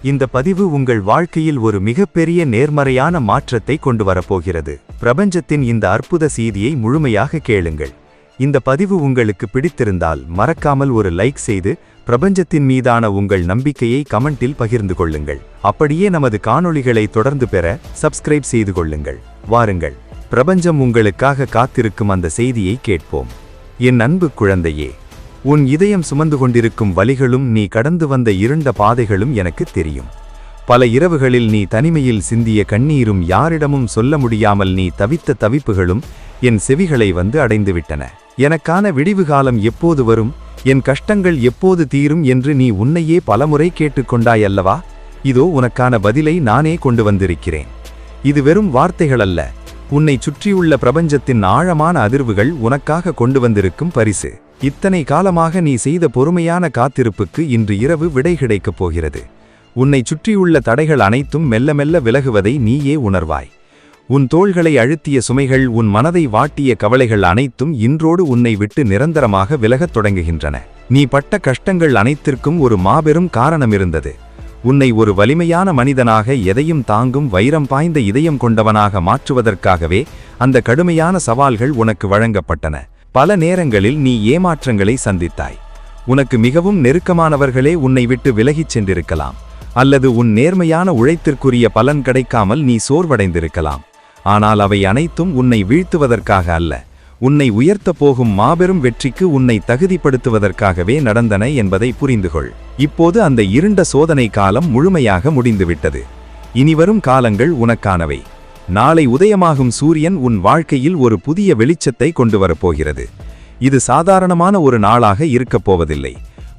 இந்த பதிவு உங்கள் வாழ்க்கையில் ஒரு மிகப்பெரிய நேர்மறையான மாற்றத்தை கொண்டு வரப்போகிறது. பிரபஞ்சத்தின் இந்த அற்புத செய்தியை முழுமையாக கேளுங்கள். இந்த பதிவு உங்களுக்கு பிடித்திருந்தால் மறக்காமல் ஒரு லைக் செய்து பிரபஞ்சத்தின் மீதான உங்கள் நம்பிக்கையை கமெண்டில் பகிர்ந்து கொள்ளுங்கள். அப்படியே நமது காணொளிகளை தொடர்ந்து பெற சப்ஸ்கிரைப் செய்து கொள்ளுங்கள். வாருங்கள், பிரபஞ்சம் உங்களுக்காக காத்திருக்கும் அந்த செய்தியை கேட்போம். என் அன்பு குழந்தையே, உன் இதயம் சுமந்து கொண்டிருக்கும் வலிகளும் நீ கடந்து வந்த இருண்ட பாதைகளும் எனக்கு தெரியும். பல இரவுகளில் நீ தனிமையில் சிந்திய கண்ணீரும் யாரிடமும் சொல்ல முடியாமல் நீ தவித்த தவிப்புகளும் என் செவிகளை வந்து அடைந்துவிட்டன. எனக்கான விடிவு காலம் எப்போது வரும், என் கஷ்டங்கள் எப்போது தீரும் என்று நீ உன்னையே பலமுறை கேட்டுக்கொண்டாயல்லவா? இதோ உனக்கான பதிலை நானே கொண்டு வந்திருக்கிறேன். இது வெறும் வார்த்தைகள் அல்ல, உன்னை சுற்றியுள்ள பிரபஞ்சத்தின் ஆழமான அதிர்வுகள் உனக்காக கொண்டு வந்திருக்கும் பரிசு. இத்தனை காலமாக நீ செய்த பொறுமையான காத்திருப்புக்கு இன்று இரவு விடை கிடைக்கப் போகிறது. உன்னை சுற்றியுள்ள தடைகள் அனைத்தும் மெல்ல மெல்ல விலகுவதை நீயே உணர்வாய். உன் தோள்களை அழுத்திய சுமைகள், உன் மனதை வாட்டிய கவலைகள் அனைத்தும் இன்றோடு உன்னை விட்டு நிரந்தரமாக விலகத் தொடங்குகின்றன. நீ பட்ட கஷ்டங்கள் அனைத்திற்கும் ஒரு மாபெரும் காரணம் இருந்தது. உன்னை ஒரு வலிமையான மனிதனாக, எதையும் தாங்கும் வைரம் பாய்ந்த இதயம் கொண்டவனாக மாற்றுவதற்காகவே அந்த கடுமையான சவால்கள் உனக்கு வழங்கப்பட்டன. பல நேரங்களில் நீ ஏமாற்றங்களை சந்தித்தாய். உனக்கு மிகவும் நெருக்கமானவர்களே உன்னை விட்டு விலகிச் சென்றிருக்கலாம், அல்லது உன் நேர்மையான உழைத்திற்குரிய பலன் கிடைக்காமல் நீ சோர்வடைந்திருக்கலாம். ஆனால் அவை அனைத்தும் உன்னை வீழ்த்துவதற்காக அல்ல, உன்னை உயர்த்தப் போகும் மாபெரும் வெற்றிக்கு உன்னை தகுதிப்படுத்துவதற்காகவே நடந்தன என்பதை புரிந்துகொள். இப்போது அந்த இருண்ட சோதனை காலம் முழுமையாக முடிந்துவிட்டது. இனிவரும் காலங்கள் உனக்கானவை. நாளை உதயமாகும் சூரியன் உன் வாழ்க்கையில் ஒரு புதிய வெளிச்சத்தை கொண்டு வரப்போகிறது. இது சாதாரணமான ஒரு நாளாக இருக்கப் போவதில்லை.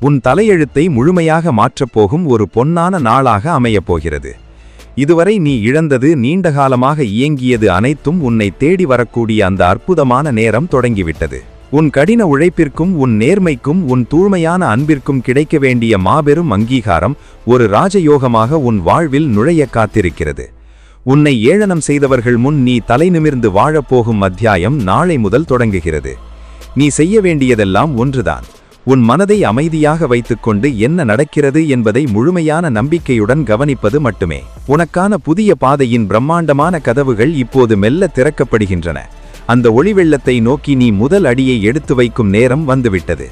உன் தலையெழுத்தை முழுமையாக மாற்றப்போகும் ஒரு பொன்னான நாளாக அமையப்போகிறது. இதுவரை நீ இழந்தது, நீண்டகாலமாக இயங்கியது அனைத்தும் உன்னை தேடி வரக்கூடிய அந்த அற்புதமான நேரம் தொடங்கிவிட்டது. உன் கடின உழைப்பிற்கும், உன் நேர்மைக்கும், உன் தூய்மையான அன்பிற்கும் கிடைக்க வேண்டிய மாபெரும் அங்கீகாரம் ஒரு ராஜயோகமாக உன் வாழ்வில் நுழைய காத்திருக்கிறது. உன்னை ஏளனம் செய்தவர்கள் முன் நீ தலை நிமிர்ந்து வாழப்போகும் அத்தியாயம் நாளை முதல் தொடங்குகிறது. நீ செய்ய வேண்டியதெல்லாம் ஒன்றுதான், உன் மனதை அமைதியாக வைத்துக்கொண்டு என்ன நடக்கிறது என்பதை முழுமையான நம்பிக்கையுடன் கவனிப்பது மட்டுமே. உனக்கான புதிய பாதையின் பிரம்மாண்டமான கதவுகள் இப்போது மெல்ல திறக்கப்படுகின்றன. அந்த ஒளிவெள்ளத்தை நோக்கி நீ முதல் அடியை எடுத்து வைக்கும் நேரம் வந்துவிட்டது.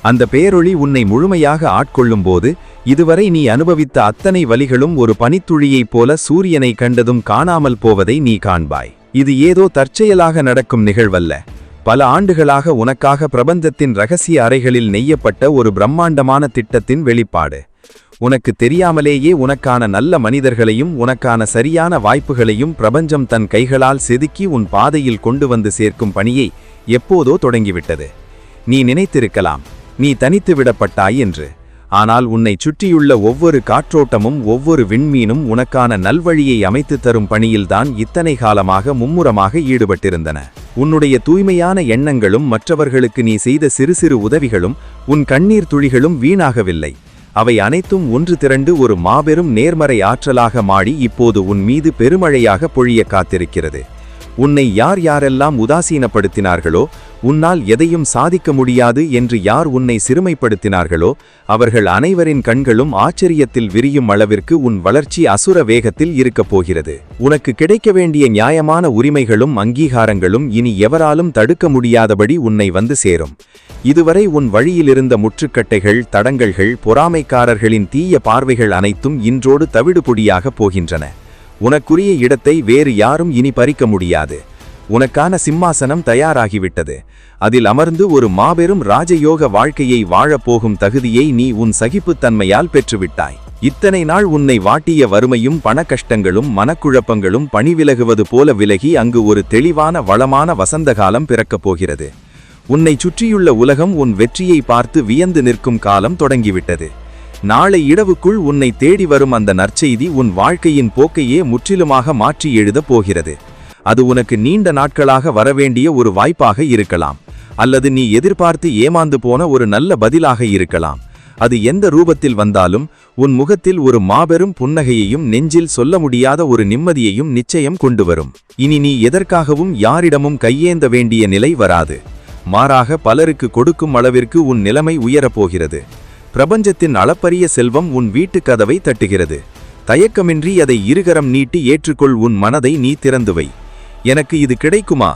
அந்த பேரொளி உன்னை முழுமையாக ஆட்கொள்ளும் போது இதுவரை நீ அனுபவித்த அத்தனை வலிகளும் ஒரு பனித்துளியைப் போல சூரியனை கண்டதும் காணாமல் போவதை நீ காண்பாய். இது ஏதோ தற்செயலாக நடக்கும் நிகழ்வல்ல. பல ஆண்டுகளாக உனக்காக பிரபஞ்சத்தின் இரகசிய அறைகளில் நெய்யப்பட்ட ஒரு பிரம்மாண்டமான திட்டத்தின் வெளிப்பாடு. உனக்கு தெரியாமலேயே உனக்கான நல்ல மனிதர்களையும் உனக்கான சரியான வாய்ப்புகளையும் பிரபஞ்சம் தன் கைகளால் செதுக்கி உன் பாதையில் கொண்டு வந்து சேர்க்கும் பணியை எப்போதோ தொடங்கிவிட்டது. நீ நினைத்திருக்கலாம், நீ தனித்து விடப்பட்டாய் என்று. ஆனால் உன்னை சுற்றியுள்ள ஒவ்வொரு காற்றோட்டமும், ஒவ்வொரு விண்மீனும் உனக்கான நல்வழியை அமைத்து தரும் பணியில்தான் இத்தனை காலமாக மும்முரமாக ஈடுபட்டிருந்தன. உன்னுடைய தூய்மையான எண்ணங்களும், மற்றவர்களுக்கு நீ செய்த சிறு சிறு உதவிகளும், உன் கண்ணீர் துளிகளும் வீணாகவில்லை. அவை அனைத்தும் ஒன்று திரண்டு ஒரு மாபெரும் நேர்மறை ஆற்றலாக மாறி இப்போது உன் மீது பெருமழையாக பொழிய காத்திருக்கிறது. உன்னை யார் யாரெல்லாம் உதாசீனப்படுத்தினார்களோ, உன்னால் எதையும் சாதிக்க முடியாது என்று யார் உன்னை சிறுமைப்படுத்தினார்களோ, அவர்கள் அனைவரின் கண்களும் ஆச்சரியத்தில் விரியும் அளவிற்கு உன் வளர்ச்சி அசுர வேகத்தில் இருக்கப் போகிறது. உனக்கு கிடைக்க வேண்டிய நியாயமான உரிமைகளும் அங்கீகாரங்களும் இனி எவராலும் தடுக்க முடியாதபடி உன்னை வந்து சேரும். இதுவரை உன் வழியிலிருந்த முற்றுக்கட்டைகள், தடங்கல்கள், பொறாமைக்காரர்களின் தீய பார்வைகள் அனைத்தும் இன்றோடு தவிடுபொடியாக போகின்றன. உனக்குரிய இடத்தை வேறு யாரும் இனி பறிக்க முடியாது. உனக்கான சிம்மாசனம் தயாராகிவிட்டது. அதில் அமர்ந்து ஒரு மாபெரும் ராஜயோக வாழ்க்கையை வாழப்போகும் தகுதியை நீ உன் சகிப்புத்தன்மையால் பெற்றுவிட்டாய். இத்தனை நாள் உன்னை வாட்டிய வறுமையும், பண கஷ்டங்களும், மனக்குழப்பங்களும் பணி விலகுவது போல விலகி அங்கு ஒரு தெளிவான, வளமான வசந்தகாலம் பிறக்கப் போகிறது. உன்னை சுற்றியுள்ள உலகம் உன் வெற்றியை பார்த்து வியந்து நிற்கும் காலம் தொடங்கிவிட்டது. நாளை இரவுக்குள் உன்னை தேடி வரும் அந்த நற்செய்தி உன் வாழ்க்கையின் போக்கையே முற்றிலுமாக மாற்றி எழுதப் போகிறது. அது உனக்கு நீண்ட நாட்களாக வரவேண்டிய ஒரு வாய்ப்பாக இருக்கலாம், அல்லது நீ எதிர்பார்த்து ஏமாந்து போன ஒரு நல்ல பதிலாக இருக்கலாம். அது எந்த ரூபத்தில் வந்தாலும் உன் முகத்தில் ஒரு மாபெரும் புன்னகையையும், நெஞ்சில் சொல்ல முடியாத ஒரு நிம்மதியையும் நிச்சயம் கொண்டு வரும். இனி நீ எதற்காகவும் யாரிடமும் கையேந்த வேண்டிய நிலை வராது. மாறாக பலருக்கு கொடுக்கும் அளவிற்கு உன் நிலைமை உயரப்போகிறது. பிரபஞ்சத்தின் அளப்பரிய செல்வம் உன் வீட்டு கதவை தட்டுகிறது. தயக்கமின்றி அதை இருகரம் நீட்டி ஏற்றுக்கொள். உன் மனதை நீ திறந்துவை. எனக்கு இது கிடைக்குமா,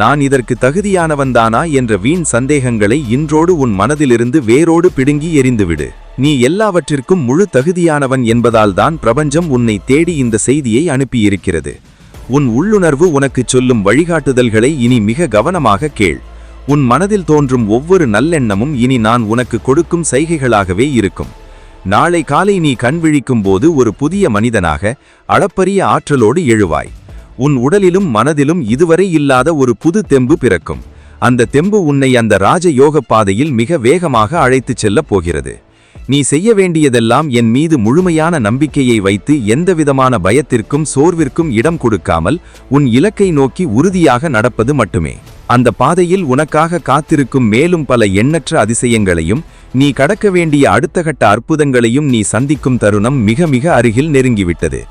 நான் இதற்கு தகுதியானவன்தானா என்ற வீண் சந்தேகங்களை இன்றோடு உன் மனதிலிருந்து வேரோடு பிடுங்கி எறிந்துவிடு. நீ எல்லாவற்றிற்கும் முழு தகுதியானவன் என்பதால்தான் பிரபஞ்சம் உன்னை தேடி இந்த செய்தியை அனுப்பியிருக்கிறது. உன் உள்ளுணர்வு உனக்குச் சொல்லும் வழிகாட்டுதல்களை இனி மிக கவனமாக கேள். உன் மனதில் தோன்றும் ஒவ்வொரு நல்லெண்ணமும் இனி நான் உனக்கு கொடுக்கும் சைகைகளாகவே இருக்கும். நாளை காலை நீ கண் விழிக்கும் போது ஒரு புதிய மனிதனாக அளப்பரிய ஆற்றலோடு எழுவாய். உன் உடலிலும் மனதிலும் இதுவரை இல்லாத ஒரு புது தெம்பு பிறக்கும். அந்த தெம்பு உன்னை அந்த ராஜ யோக பாதையில் மிக வேகமாக அழைத்துச் செல்லப் போகிறது. நீ செய்ய வேண்டியதெல்லாம் என் மீது முழுமையான நம்பிக்கையை வைத்து எந்தவிதமான பயத்திற்கும் சோர்விற்கும் இடம் கொடுக்காமல் உன் இலக்கை நோக்கி உறுதியாக நடப்பது மட்டுமே. அந்த பாதையில் உனக்காக காத்திருக்கும் மேலும் பல எண்ணற்ற அதிசயங்களையும் நீ கடக்க வேண்டிய அடுத்த கட்ட அற்புதங்களையும் நீ சந்திக்கும் தருணம் மிக மிக அருகில் நெருங்கிவிட்டது.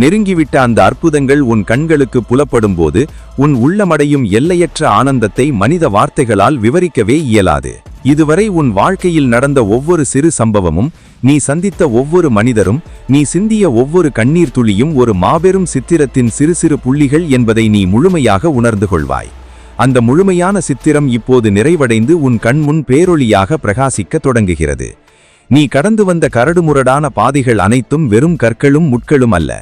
நெருங்கிவிட்ட அந்த அற்புதங்கள் உன் கண்களுக்கு புலப்படும் போது உன் உள்ளமடையும் எல்லையற்ற ஆனந்தத்தை மனித வார்த்தைகளால் விவரிக்கவே இயலாது. இதுவரை உன் வாழ்க்கையில் நடந்த ஒவ்வொரு சிறு சம்பவமும், நீ சந்தித்த ஒவ்வொரு மனிதரும், நீ சிந்திய ஒவ்வொரு கண்ணீர் துளியும் ஒரு மாபெரும் சித்திரத்தின் சிறு சிறு புள்ளிகள் என்பதை நீ முழுமையாக உணர்ந்து கொள்வாய். அந்த முழுமையான சித்திரம் இப்போது நிறைவடைந்து உன் கண்முன் பேரொளியாக பிரகாசிக்க தொடங்குகிறது. நீ கடந்து வந்த கரடுமுரடான பாதைகள் அனைத்தும் வெறும் கற்களும் முட்களும் அல்ல.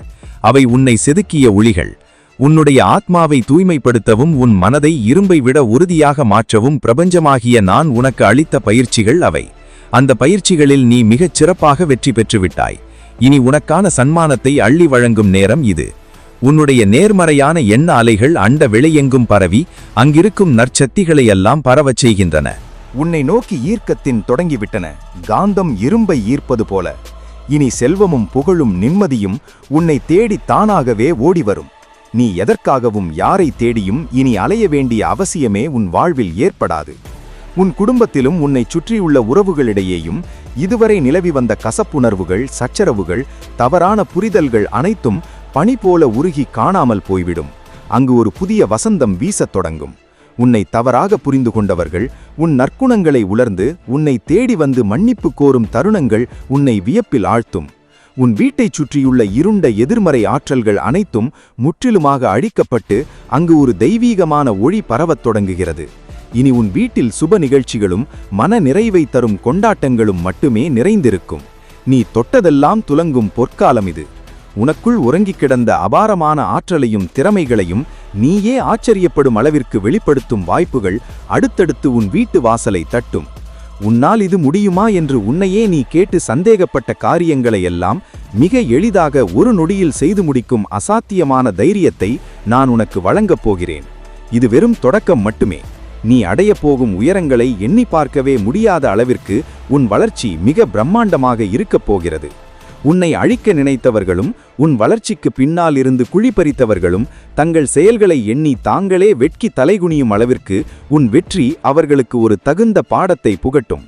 அவை உன்னை செதுக்கிய ஒளிகள். உன்னுடைய ஆத்மாவை தூய்மைப்படுத்தவும் உன் மனதை இரும்பை விட உறுதியாக மாற்றவும் பிரபஞ்சமாகிய நான் உனக்கு அளித்த பயிற்சிகள் அவை. அந்த பயிற்சிகளில் நீ மிகச் சிறப்பாக வெற்றி பெற்றுவிட்டாய். இனி உனக்கான சன்மானத்தை அள்ளி வழங்கும் நேரம் இது. உன்னுடைய நேர்மறையான எண்ண அலைகள் அண்ட வெளியெங்கும் பரவி அங்கிருக்கும் நற்சக்திகளையெல்லாம் பரவச் செய்கின்றன. உன்னை நோக்கி ஈர்க்கத்தின் தொடங்கிவிட்டன. காந்தம் இரும்பை ஈர்ப்பது போல. இனி செல்வமும் புகழும் நிம்மதியும் உன்னை தேடி தானாகவே ஓடிவரும். நீ எதற்காகவும் யாரை தேடியும் இனி அலைய வேண்டிய அவசியமே உன் வாழ்வில் ஏற்படாது. உன் குடும்பத்திலும் உன்னை சுற்றியுள்ள உறவுகளிடையேயும் இதுவரை நிலவி வந்த கசப்புணர்வுகள், சச்சரவுகள், தவறான புரிதல்கள் அனைத்தும் பனி போல உருகி காணாமல் போய்விடும். அங்கு ஒரு புதிய வசந்தம் வீசத் தொடங்கும். உன்னை தவறாக புரிந்து கொண்டவர்கள் உன் நற்குணங்களை உணர்ந்து உன்னை தேடி வந்து மன்னிப்பு கோரும் தருணங்கள் உன்னை வியப்பில் ஆழ்த்தும். உன் வீட்டைச் சுற்றியுள்ள இருண்ட எதிர்மறை ஆற்றல்கள் அனைத்தும் முற்றிலுமாக அழிக்கப்பட்டு அங்கு ஒரு தெய்வீகமான ஒளி பரவத் தொடங்குகிறது. இனி உன் வீட்டில் சுப நிகழ்ச்சிகளும் மன நிறைவை தரும் கொண்டாட்டங்களும் மட்டுமே நிறைந்திருக்கும். நீ தொட்டதெல்லாம் துலங்கும் பொற்காலம் இது. உனக்குள் உறங்கிக் கிடந்த அபாரமான ஆற்றலையும் திறமைகளையும் நீயே ஆச்சரியப்படும் அளவிற்கு வெளிப்படுத்தும் வாய்ப்புகள் அடுத்தடுத்து உன் வீட்டு வாசலை தட்டும். உன்னால் இது முடியுமா என்று உன்னையே நீ கேட்டு சந்தேகப்பட்ட காரியங்களையெல்லாம் மிக எளிதாக ஒரு நொடியில் செய்து முடிக்கும் அசாத்தியமான தைரியத்தை நான் உனக்கு வழங்கப் போகிறேன். இது வெறும் தொடக்கம் மட்டுமே. நீ அடையப் போகும் உயரங்களை எண்ணி பார்க்கவே முடியாத அளவிற்கு உன் வளர்ச்சி மிக பிரம்மாண்டமாக இருக்கப் போகிறது. உன்னை அழிக்க நினைத்தவர்களும் உன் வளர்ச்சிக்கு பின்னால் இருந்து குழிபறித்தவர்களும் தங்கள் செயல்களை எண்ணி தாங்களே வெட்கி தலைகுனியும் அளவிற்கு உன் வெற்றி அவர்களுக்கு ஒரு தகுந்த பாடத்தை புகட்டும்.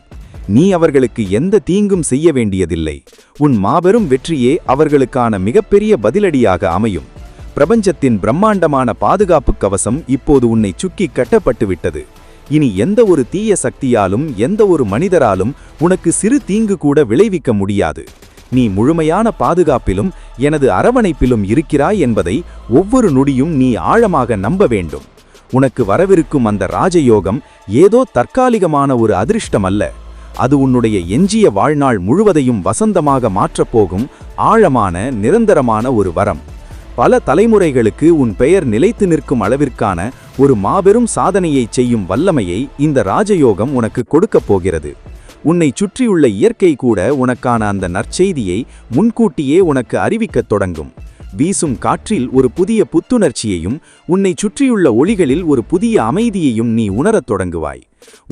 நீ அவர்களுக்கு எந்த தீங்கும் செய்ய வேண்டியதில்லை. உன் மாபெரும் வெற்றியே அவர்களுக்கான மிகப்பெரிய பதிலடியாக அமையும். பிரபஞ்சத்தின் பிரம்மாண்டமான பாதுகாப்பு கவசம் இப்போது உன்னை சுக்கி கட்டப்பட்டுவிட்டது. இனி எந்த ஒரு தீய சக்தியாலும் எந்த ஒரு மனிதராலும் உனக்கு சிறு தீங்கு கூட விளைவிக்க முடியாது. நீ முழுமையான பாதுகாப்பிலும் எனது அரவணைப்பிலும் இருக்கிறாய் என்பதை ஒவ்வொரு நொடியும் நீ ஆழமாக நம்ப வேண்டும். உனக்கு வரவிருக்கும் அந்த ராஜயோகம் ஏதோ தற்காலிகமான ஒரு அதிர்ஷ்டம் அல்ல. அது உன்னுடைய எஞ்சிய வாழ்நாள் முழுவதையும் வசந்தமாக மாற்றப்போகும் ஆழமான நிரந்தரமான ஒரு வரம். பல தலைமுறைகளுக்கு உன் பெயர் நிலைத்து நிற்கும் அளவிற்கான ஒரு மாபெரும் சாதனையை செய்யும் வல்லமையை இந்த ராஜயோகம் உனக்கு கொடுக்கப் போகிறது. உன்னை சுற்றியுள்ள இயற்கை கூட உனக்கான அந்த நற்செய்தியை முன்கூட்டியே உனக்கு அறிவிக்கத் தொடங்கும். வீசும் காற்றில் ஒரு புதிய புத்துணர்ச்சியையும் உன்னை சுற்றியுள்ள ஒளிகளில் ஒரு புதிய அமைதியையும் நீ உணரத் தொடங்குவாய்.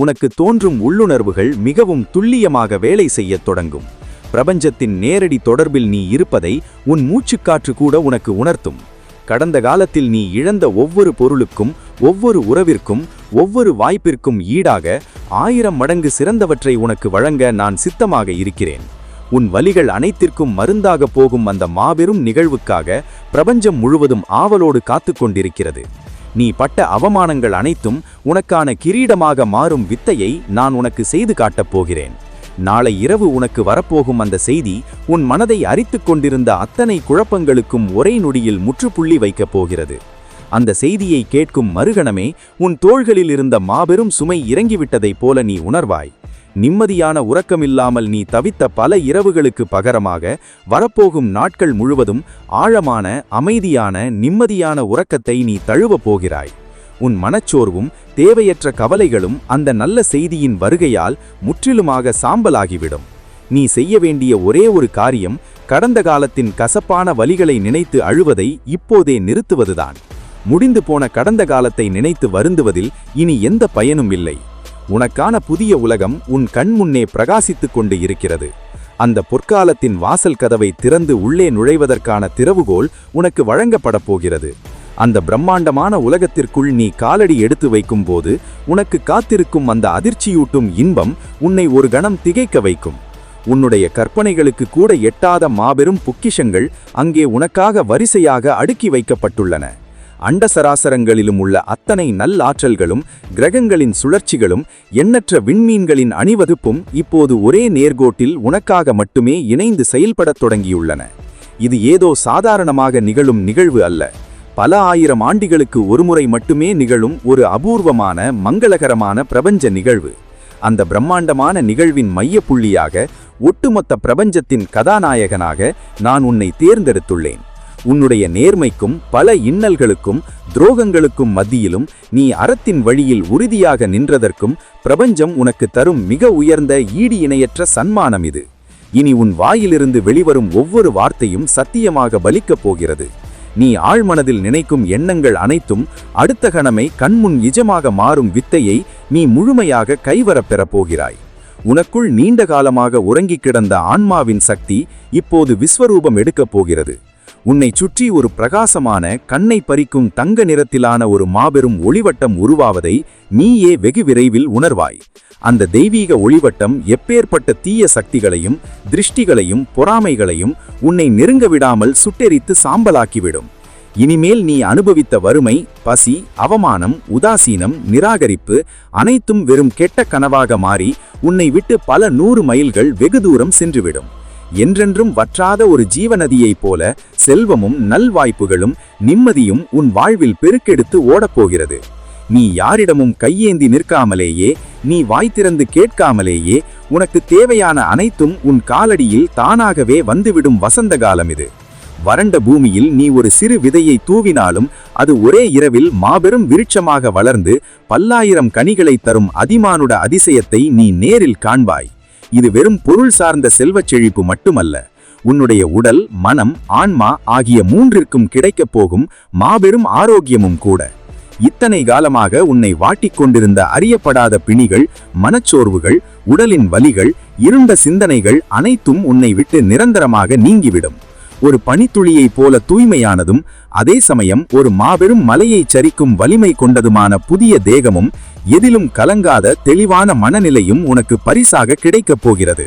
உனக்கு தோன்றும் உள்ளுணர்வுகள் மிகவும் துல்லியமாக வேலை செய்யத் தொடங்கும். பிரபஞ்சத்தின் நேரடி தொடர்பில் நீ இருப்பதை உன் மூச்சுக்காற்று கூட உனக்கு உணர்த்தும். கடந்த காலத்தில் நீ இழந்த ஒவ்வொரு பொருளுக்கும், ஒவ்வொரு உறவிற்கும், ஒவ்வொரு வாய்ப்பிற்கும் ஈடாக 1000 மடங்கு சிறந்தவற்றை உனக்கு வழங்க நான் சித்தமாக இருக்கிறேன். உன் வலிகள் அனைத்திற்கும் மருந்தாக போகும் அந்த மாபெரும் நிகழ்வுக்காக பிரபஞ்சம் முழுவதும் ஆவலோடு காத்து கொண்டிருக்கிறது. நீ பட்ட அவமானங்கள் அனைத்தும் உனக்கான கிரீடமாக மாறும் வித்தையை நான் உனக்கு செய்து காட்டப் போகிறேன். நாளை இரவு உனக்கு வரப்போகும் அந்த செய்தி உன் மனதை அரித்துக் கொண்டிருந்த அத்தனை குழப்பங்களுக்கும் ஒரே நொடியில் முற்றுப்புள்ளி வைக்கப் போகிறது. அந்த செய்தியை கேட்கும் மறுகணமே உன் தோள்களில் இருந்த மாபெரும் சுமை இறங்கிவிட்டதைப் போல நீ உணர்வாய். நிம்மதியான உறக்கமில்லாமல் நீ தவித்த பல இரவுகளுக்கு பகரமாக வரப்போகும் நாட்கள் முழுவதும் ஆழமான, அமைதியான, நிம்மதியான உறக்கத்தை நீ தழுவப் போகிறாய். உன் மனச்சோர்வும் தேவையற்ற கவலைகளும் அந்த நல்ல செய்தியின் வருகையால் முற்றிலுமாக சாம்பலாகிவிடும். நீ செய்ய வேண்டிய ஒரே ஒரு காரியம் கடந்த காலத்தின் கசப்பான வலிகளை நினைத்து அழுவதை இப்போதே நிறுத்துவதுதான். முடிந்து போன கடந்த காலத்தை நினைத்து வருந்துவதில் இனி எந்த பயனும் இல்லை. உனக்கான புதிய உலகம் உன் கண்முன்னே பிரகாசித்துக் கொண்டு இருக்கிறது. அந்த பொற்காலத்தின் வாசல் கதவை திறந்து உள்ளே நுழைவதற்கான திறவுகோல் உனக்கு வழங்கப்படப் போகிறது. அந்த பிரம்மாண்டமான உலகத்திற்குள் நீ காலடி எடுத்து வைக்கும்போது உனக்கு காத்திருக்கும் அந்த அதிர்ச்சியூட்டும் இன்பம் உன்னை ஒரு கணம் திகைக்க வைக்கும். உன்னுடைய கற்பனைகளுக்கு கூட எட்டாத மாபெரும் பொக்கிஷங்கள் அங்கே உனக்காக வரிசையாக அடுக்கி வைக்கப்பட்டுள்ளன. அண்ட சராசரங்களிலும் உள்ள அத்தனை நல்லாற்றல்களும், கிரகங்களின் சுழற்சிகளும், எண்ணற்ற விண்மீன்களின் அணிவகுப்பும் இப்போது ஒரே நேர்கோட்டில் உனக்காக மட்டுமே இணைந்து செயல்படத் தொடங்கியுள்ளன. இது ஏதோ சாதாரணமாக நிகழும் நிகழ்வு அல்ல. பல ஆயிரம் ஆண்டுகளுக்கு ஒருமுறை மட்டுமே நிகழும் ஒரு அபூர்வமான, மங்களகரமான பிரபஞ்ச நிகழ்வு. அந்த பிரம்மாண்டமான நிகழ்வின் மையப்புள்ளியாக, ஒட்டுமொத்த பிரபஞ்சத்தின் கதாநாயகனாக நான் உன்னை தேர்ந்தெடுத்துள்ளேன். உன்னுடைய நேர்மைக்கும் பல இன்னல்களுக்கும் துரோகங்களுக்கும் மத்தியிலும் நீ அறத்தின் வழியில் உறுதியாக நின்றதற்கும் பிரபஞ்சம் உனக்கு தரும் மிக உயர்ந்த ஈடு இணையற்ற சன்மானம் இது. இனி உன் வாயிலிருந்து வெளிவரும் ஒவ்வொரு வார்த்தையும் சத்தியமாக பலிக்கப் போகிறது. நீ ஆழ்மனதில் நினைக்கும் எண்ணங்கள் அனைத்தும் அடுத்த கணமை கண்முன் நிஜமாக மாறும் வித்தையை நீ முழுமையாக கைவரப் பெறப் போகிறாய். உனக்குள் நீண்ட காலமாக உறங்கிக் கிடந்த ஆன்மாவின் சக்தி இப்போது விஸ்வரூபம் எடுக்கப் போகிறது. உன்னை சுற்றி ஒரு பிரகாசமான, கண்ணை பறிக்கும் தங்க நிறத்திலான ஒரு மாபெரும் ஒளிவட்டம் உருவாவதை நீயே வெகு விரைவில் உணர்வாய். அந்த தெய்வீக ஒளிவட்டம் எப்பேற்பட்ட தீய சக்திகளையும், திருஷ்டிகளையும், பொறாமைகளையும் உன்னை நெருங்க விடாமல் சுட்டெரித்து சாம்பலாக்கிவிடும். இனிமேல் நீ அனுபவித்த வறுமை, பசி, அவமானம், உதாசீனம், நிராகரிப்பு அனைத்தும் வெறும் கெட்ட கனவாக மாறி உன்னை விட்டு பல 100 மைல்கள் வெகு தூரம் சென்றுவிடும். என்றென்றும் வற்றாத ஒரு ஜீவநதியைப் போல செல்வமும், நல்வாய்ப்புகளும், நிம்மதியும் உன் வாழ்வில் பெருக்கெடுத்து ஓடப்போகிறது. நீ யாரிடமும் கையேந்தி நிற்காமலேயே, நீ வாய்த்திறந்து கேட்காமலேயே உனக்கு தேவையான அனைத்தும் உன் காலடியில் தானாகவே வந்துவிடும் வசந்த காலம் இது. வறண்ட பூமியில் நீ ஒரு சிறு விதையை தூவினாலும் அது ஒரே இரவில் மாபெரும் விருட்சமாக வளர்ந்து பல்லாயிரம் கனிகளை தரும் அதிமானுட அதிசயத்தை நீ நேரில் காண்பாய். இது வெறும் பொருள் சார்ந்த செல்வச் செழிப்பு மட்டுமல்ல, உன்னுடைய உடல், மனம், ஆன்மா ஆகிய மூன்றிற்கும் கிடைக்கப் போகும் மாபெரும் ஆரோக்கியமும் கூட. இத்தனை காலமாக உன்னை வாட்டிக் கொண்டிருந்த அறியப்படாத பிணிகள், மனச்சோர்வுகள், உடலின் வலிகள், இருண்ட சிந்தனைகள் அனைத்தும் உன்னை விட்டு நிரந்தரமாக நீங்கிவிடும். ஒரு பனித்துளியைப் போல தூய்மையானதும், அதே சமயம் ஒரு மாபெரும் மலையைச் சரிக்கும் வலிமை கொண்டதுமான புதிய தேகமும், எதிலும் கலங்காத தெளிவான மனநிலையும் உனக்கு பரிசாக கிடைக்கப் போகிறது.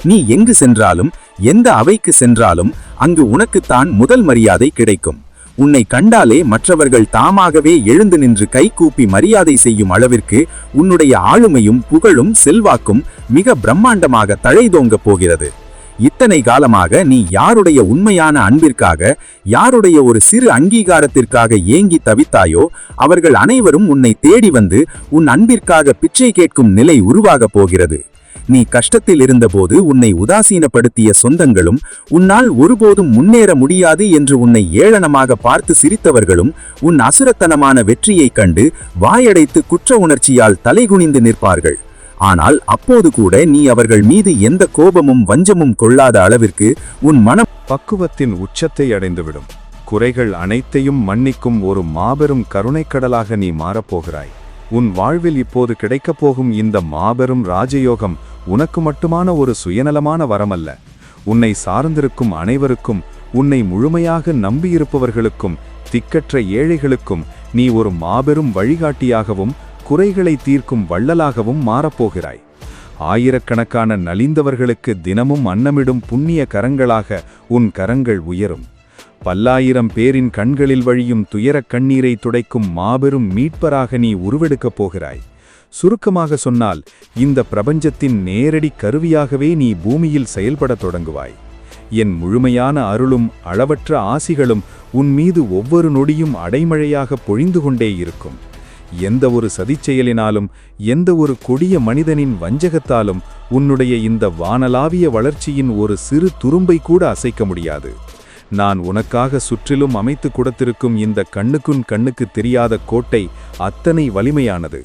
நீ எங்கு சென்றாலும், எந்த அவைக்கு சென்றாலும் அங்கு உனக்குத்தான் முதல் மரியாதை கிடைக்கும். உன்னை கண்டாலே மற்றவர்கள் தாமாகவே எழுந்து நின்று கைகூப்பி மரியாதை செய்யும் அளவிற்கு உன்னுடைய ஆளுமையும் புகழும் செல்வாக்கும் மிக பிரம்மாண்டமாக தழைதோங்கப் போகிறது. இத்தனை காலமாக நீ யாருடைய உண்மையான அன்பிற்காக, யாருடைய ஒரு சிறு அங்கீகாரத்திற்காக ஏங்கி தவித்தாயோ அவர்கள் அனைவரும் உன்னை தேடி வந்து உன் அன்பிற்காக பிச்சை கேட்கும் நிலை உருவாகப் போகிறது. நீ கஷ்டத்தில் இருந்தபோது உன்னை உதாசீனப்படுத்திய சொந்தங்களும், உன்னால் ஒருபோதும் முன்னேற முடியாது என்று உன்னை ஏளனமாக பார்த்து சிரித்தவர்களும் உன் அசுரத்தனமான வெற்றியைக் கண்டு வாயடைத்து குற்ற உணர்ச்சியால் தலைகுனிந்து நிற்பார்கள். ஆனால் அப்போது கூட நீ அவர்கள் மீது எந்த கோபமும் வஞ்சமும் கொள்ளாத அளவிற்கு உன் மனம் பக்குவத்தின் உச்சத்தை அடைந்துவிடும். குறைகள் அனைத்தையும் மன்னிக்கும் ஒரு மாபெரும் கருணைக்கடலாக நீ மாறப்போகிறாய். உன் வாழ்வில் இப்போது கிடைக்கப் போகும் இந்த மாபெரும் ராஜயோகம் உனக்கு மட்டுமான ஒரு சுயநலமான வரமல்ல. உன்னை சார்ந்திருக்கும் அனைவருக்கும், உன்னை முழுமையாக நம்பியிருப்பவர்களுக்கும், திக்கற்ற ஏழைகளுக்கும் நீ ஒரு மாபெரும் வழிகாட்டியாகவும் குறைகளை தீர்க்கும் வள்ளலாகவும் மாறப்போகிறாய். ஆயிரக்கணக்கான நலிந்தவர்களுக்கு தினமும் அன்னமிடும் புண்ணிய கரங்களாக உன் கரங்கள் உயரும். பல்லாயிரம் பேரின் கண்களில் வழியும் துயரக் கண்ணீரை துடைக்கும் மாபெரும் மீட்பராக நீ உருவெடுக்கப் போகிறாய். சுருக்கமாக சொன்னால் இந்த பிரபஞ்சத்தின் நேரடி கருவியாகவே நீ பூமியில் செயல்படத் தொடங்குவாய். என் முழுமையான அருளும் அளவற்ற ஆசிகளும் உன் மீது ஒவ்வொரு நொடியும் அடைமழையாக பொழிந்து கொண்டே இருக்கும். எந்த ஒரு சதிச்செயலினாலும் எந்த ஒரு கொடிய மனிதனின் வஞ்சகத்தாலும் உன்னுடைய இந்த வானளாவிய வளர்ச்சியின் ஒரு சிறு துரும்பை கூட அசைக்க முடியாது. நான் உனக்காக சுற்றிலும் அமைத்து கொடுத்திருக்கும் இந்த கண்ணுக்கு தெரியாத கோட்டை அத்தனை வலிமையானது.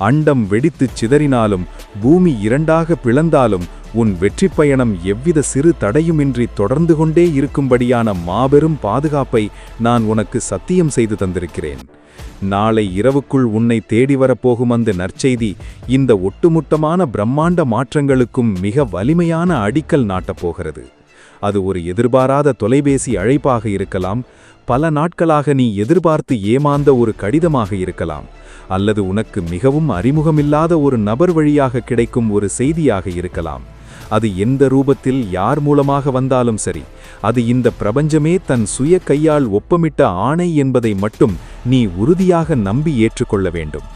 அண்டம் வெடித்துச் சிதறினாலும் பூமி இரண்டாக பிளந்தாலும் உன் வெற்றி பயணம் எவ்வித சிறு தடையுமின்றி தொடர்ந்து கொண்டே இருக்கும்படியான மாபெரும் பாதுகாப்பை நான் உனக்கு சத்தியம் செய்து தந்திருக்கிறேன். நாளை இரவுக்குள் உன்னை தேடி வரப்போகும் அந்த நற்செய்தி இந்த ஒட்டுமொத்தமான பிரம்மாண்ட மாற்றங்களுக்கும் மிக வலிமையான அடிக்கல் நாட்டப்போகிறது. அது ஒரு எதிர்பாராத தொலைபேசி அழைப்பாக இருக்கலாம், பல நாட்களாக நீ எதிர்பார்த்து ஏமாந்த ஒரு கடிதமாக இருக்கலாம், அல்லது உனக்கு மிகவும் அறிமுகமில்லாத ஒரு நபர் வழியாக கிடைக்கும் ஒரு செய்தியாக இருக்கலாம். அது எந்த ரூபத்தில் யார் மூலமாக வந்தாலும் சரி, அது இந்த பிரபஞ்சமே தன் சுய கையால் ஒப்பமிட்ட ஆணை என்பதை மட்டும் நீ உறுதியாக நம்பி ஏற்றுக்கொள்ள வேண்டும்.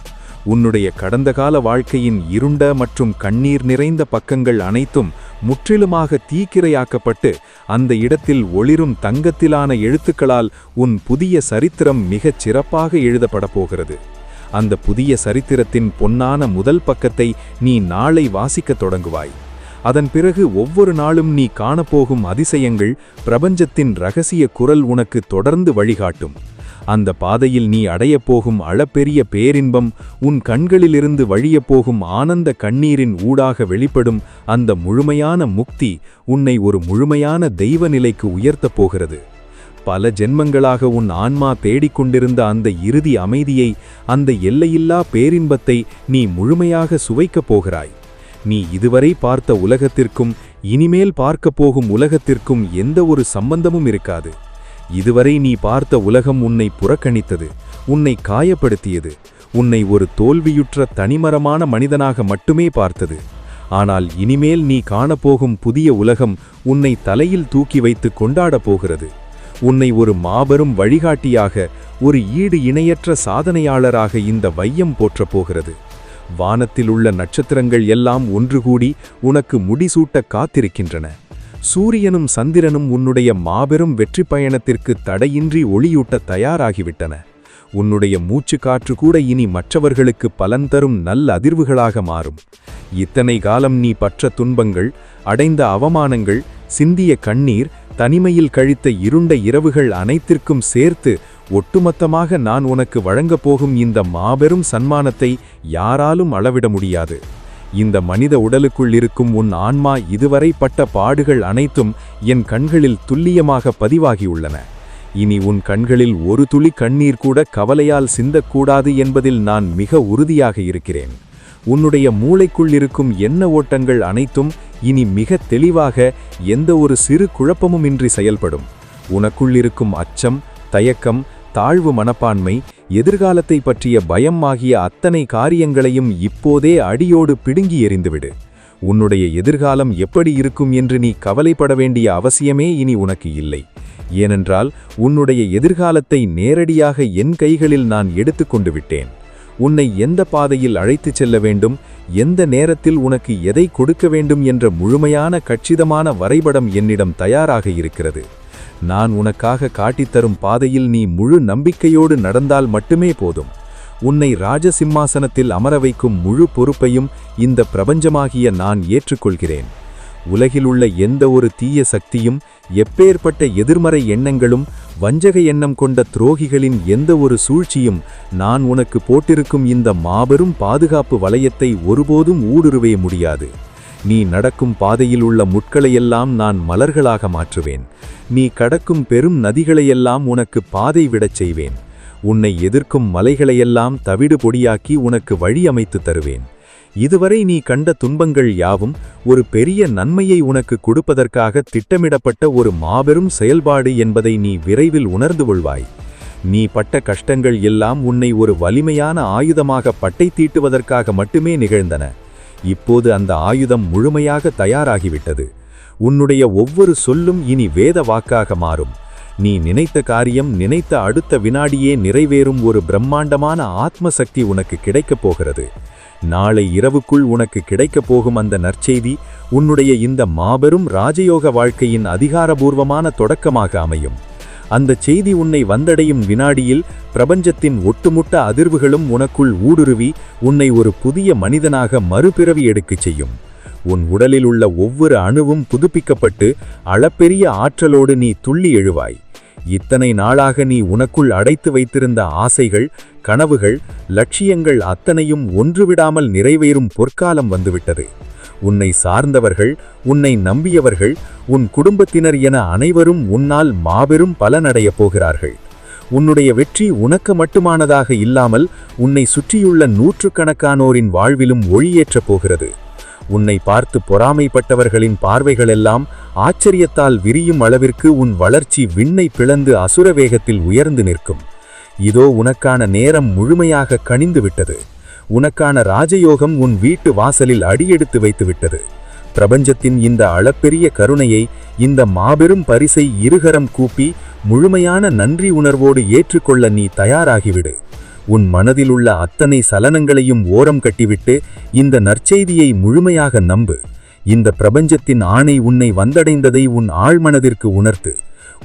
உன்னுடைய கடந்த கால வாழ்க்கையின் இருண்ட மற்றும் கண்ணீர் நிறைந்த பக்கங்கள் அனைத்தும் முற்றிலுமாக தீக்கிரையாக்கப்பட்டு அந்த இடத்தில் ஒளிரும் தங்கத்திலான எழுத்துக்களால் உன் புதிய சரித்திரம் மிகச் சிறப்பாக எழுதப்படப் போகிறது. அந்த புதிய சரித்திரத்தின் பொன்னான முதல் பக்கத்தை நீ நாளை வாசிக்கத் தொடங்குவாய். அதன் பிறகு ஒவ்வொரு நாளும் நீ காணப்போகும் அதிசயங்கள், பிரபஞ்சத்தின் இரகசிய குரல் உனக்கு தொடர்ந்து வழிகாட்டும். அந்த பாதையில் நீ அடையப்போகும் அளப்பெரிய பேரின்பம், உன் கண்களிலிருந்து வழியப்போகும் ஆனந்த கண்ணீரின் ஊடாக வெளிப்படும் அந்த முழுமையான முக்தி உன்னை ஒரு முழுமையான தெய்வ நிலைக்கு உயர்த்தப் போகிறது. பல ஜென்மங்களாக உன் ஆன்மா தேடிக்கொண்டிருந்த அந்த இறுதி அமைதியை, அந்த எல்லையில்லா பேரின்பத்தை நீ முழுமையாக சுவைக்கப் போகிறாய். நீ இதுவரை பார்த்த உலகத்திற்கும் இனிமேல் பார்க்கப் போகும் உலகத்திற்கும் எந்த ஒரு சம்பந்தமும் இருக்காது. இதுவரை நீ பார்த்த உலகம் உன்னை புறக்கணித்தது, உன்னை காயப்படுத்தியது, உன்னை ஒரு தோல்வியுற்ற தனிமரமான மனிதனாக மட்டுமே பார்த்தது. ஆனால் இனிமேல் நீ காணப்போகும் புதிய உலகம் உன்னை தலையில் தூக்கி வைத்து கொண்டாடப் போகிறது. உன்னை ஒரு மாபெரும் வழிகாட்டியாக, ஒரு ஈடு இணையற்ற சாதனையாளராக இந்த வையம் போற்றப் போகிறது. வானத்தில் உள்ள நட்சத்திரங்கள் எல்லாம் ஒன்றுகூடி உனக்கு முடிசூட்ட காத்திருக்கின்றன. சூரியனும் சந்திரனும் உன்னுடைய மாபெரும் வெற்றி பயணத்திற்கு தடையின்றி ஒளியூட்ட தயாராகிவிட்டன. உன்னுடைய மூச்சு காற்று கூட இனி மற்றவர்களுக்கு பலன் தரும் நல்ல அதிர்வுகளாக மாறும். இத்தனை காலம் நீ பற்ற துன்பங்கள், அடைந்த அவமானங்கள், சிந்திய கண்ணீர், தனிமையில் கழித்த இருண்ட இரவுகள் அனைத்திற்கும் சேர்த்து ஒட்டுமொத்தமாக நான் உனக்கு வழங்கப் போகும் இந்த மாபெரும் சன்மானத்தை யாராலும் அளவிட முடியாது. இந்த மனித உடலுக்குள் இருக்கும் உன் ஆன்மா இதுவரை பட்ட பாடுகள் அனைத்தும் என் கண்களில் துல்லியமாக பதிவாகியுள்ளன. இனி உன் கண்களில் ஒரு துளி கண்ணீர் கூட கவலையால் சிந்தக்கூடாது என்பதில் நான் மிக உறுதியாக இருக்கிறேன். உன்னுடைய மூளைக்குள் இருக்கும் எண்ண ஓட்டங்கள் அனைத்தும் இனி மிக தெளிவாக, எந்த ஒரு சிறு குழப்பமுமின்றி செயல்படும். உனக்குள் இருக்கும் அச்சம், தயக்கம், தாழ்வு மனப்பான்மை, எதிர்காலத்தை பற்றிய பயம் ஆகிய அத்தனை காரியங்களையும் இப்போதே அடியோடு பிடுங்கி எறிந்துவிடு. உன்னுடைய எதிர்காலம் எப்படி இருக்கும் என்று நீ கவலைப்பட வேண்டிய அவசியமே இனி உனக்கு இல்லை. ஏனென்றால் உன்னுடைய எதிர்காலத்தை நேரடியாக என் கைகளில் நான் எடுத்துக்கொண்டு விட்டேன். உன்னை எந்த பாதையில் அழைத்துச் செல்ல வேண்டும், எந்த நேரத்தில் உனக்கு எதை கொடுக்க வேண்டும் என்ற முழுமையான கச்சிதமான வரைபடம் என்னிடம் தயாராக இருக்கிறது. நான் உனக்காக காட்டித்தரும் பாதையில் நீ முழு நம்பிக்கையோடு நடந்தால் மட்டுமே போதும். உன்னை ராஜசிம்மாசனத்தில் அமர வைக்கும் முழு பொறுப்பையும் இந்த பிரபஞ்சமாகிய நான் ஏற்றுக்கொள்கிறேன். உலகில் உள்ள எந்த ஒரு தீய சக்தியும், எப்பேற்பட்ட எதிர்மறை எண்ணங்களும், வஞ்சக எண்ணம் கொண்ட துரோகிகளின் எந்த ஒரு சூழ்ச்சியும் நான் உனக்கு போட்டிருக்கும் இந்த மாபெரும் பாதுகாப்பு வளையத்தை ஒருபோதும் ஊடுருவே முடியாது. நீ நடக்கும் பாதையில் உள்ள முட்களையெல்லாம் நான் மலர்களாக மாற்றுவேன். நீ கடக்கும் பெரும் நதிகளையெல்லாம் உனக்கு பாதை விடச் செய்வேன். உன்னை எதிர்க்கும் மலைகளையெல்லாம் தவிடு பொடியாக்கி உனக்கு வழி அமைத்து தருவேன். இதுவரை நீ கண்ட துன்பங்கள் யாவும் ஒரு பெரிய நன்மையை உனக்கு கொடுப்பதற்காக திட்டமிடப்பட்ட ஒரு மாபெரும் செயல்பாடு என்பதை நீ விரைவில் உணர்ந்து கொள்வாய். நீ பட்ட கஷ்டங்கள் எல்லாம் உன்னை ஒரு வலிமையான ஆயுதமாக பட்டை தீட்டுவதற்காக மட்டுமே நிகழ்ந்தன. இப்போது அந்த ஆயுதம் முழுமையாக தயாராகிவிட்டது. உன்னுடைய ஒவ்வொரு சொல்லும் இனி வேத வாக்காக மாறும். நீ நினைத்த காரியம் நினைத்த அடுத்த வினாடியே நிறைவேறும் ஒரு பிரம்மாண்டமான ஆத்ம சக்தி உனக்கு கிடைக்கப் போகிறது. நாளை இரவுக்குள் உனக்கு கிடைக்கப் போகும் அந்த நற்செய்தி உன்னுடைய இந்த மாபெரும் ராஜயோக வாழ்க்கையின் அதிகாரபூர்வமான தொடக்கமாக அமையும். அந்த செய்தி உன்னை வந்தடையும் வினாடியில் பிரபஞ்சத்தின் ஒட்டுமொத்த அதிர்வுகளும் உனக்குள் ஊடுருவி உன்னை ஒரு புதிய மனிதனாக மறுபிறவி எடுக்கச் செய்யும். உன் உடலில் உள்ள ஒவ்வொரு அணுவும் புதுப்பிக்கப்பட்டு அளப்பெரிய ஆற்றலோடு நீ துள்ளி எழுவாய். இத்தனை நாளாக நீ உனக்குள் அடைத்து வைத்திருந்த ஆசைகள், கனவுகள், லட்சியங்கள் அத்தனையும் ஒன்றுவிடாமல் நிறைவேறும் பொற்காலம் வந்துவிட்டது. உன்னை சார்ந்தவர்கள், உன்னை நம்பியவர்கள், உன் குடும்பத்தினர் என அனைவரும் உன்னால் மாபெரும் பலனடையப் போகிறார்கள். உன்னுடைய வெற்றி உனக்கு மட்டுமானதாக இல்லாமல் உன்னை சுற்றியுள்ள நூற்றுக்கணக்கானோரின் வாழ்விலும் ஒளியேற்றப் போகிறது. உன்னை பார்த்து பொறாமைப்பட்டவர்களின் பார்வைகளெல்லாம் ஆச்சரியத்தால் விரியும் அளவிற்கு உன் வளர்ச்சி விண்ணை பிளந்து அசுர வேகத்தில் உயர்ந்து நிற்கும். இதோ உனக்கான நேரம் முழுமையாக கனிந்துவிட்டது. உனக்கான ராஜயோகம் உன் வீட்டு வாசலில் அடியெடுத்து வைத்துவிட்டது. பிரபஞ்சத்தின் இந்த அளப்பெரிய கருணையை, இந்த மாபெரும் பரிசை இருகரம் கூப்பி முழுமையான நன்றி உணர்வோடு ஏற்றுக்கொள்ள நீ தயாராகிவிடு. உன் மனதிலுள்ள அத்தனை சலனங்களையும் ஓரம் கட்டிவிட்டு இந்த நற்செய்தியை முழுமையாக நம்பு. இந்த பிரபஞ்சத்தின் ஆணை உன்னை வந்தடைந்ததை உன் ஆழ்மனதிற்கு உணர்த்து.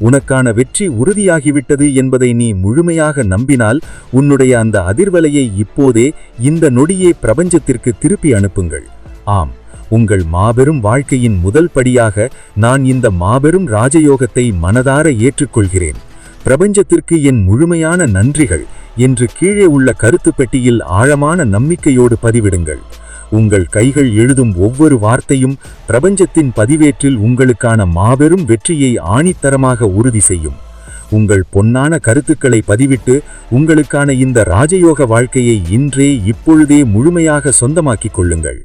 உனக்கான வெற்றி உறுதியாகிவிட்டது என்பதை நீ முழுமையாக நம்பினால் உன்னுடைய அந்த அதிர்வலையை இப்போதே இந்த நொடியே பிரபஞ்சத்திற்கு திருப்பி அனுப்புங்கள். ஆம், உங்கள் மாபெரும் வாழ்க்கையின் முதல் படியாக நான் இந்த மாபெரும் ராஜயோகத்தை மனதார ஏற்றுக்கொள்கிறேன். பிரபஞ்சத்திற்கு என் முழுமையான நன்றிகள் என்று கீழே உள்ள கருத்து பெட்டியில் ஆழமான நம்பிக்கையோடு பதிவிடுங்கள். உங்கள் கைகள் எழுதும் ஒவ்வொரு வார்த்தையும் பிரபஞ்சத்தின் பதிவேற்றில் உங்களுக்கான மாபெரும் வெற்றியை ஆணித்தரமாக உறுதி செய்யும். உங்கள் பொன்னான கருத்துக்களை பதிவிட்டு உங்களுக்கான இந்த ராஜயோக வாழ்க்கையை இன்றே இப்பொழுதே முழுமையாக சொந்தமாக்கிக் கொள்ளுங்கள்.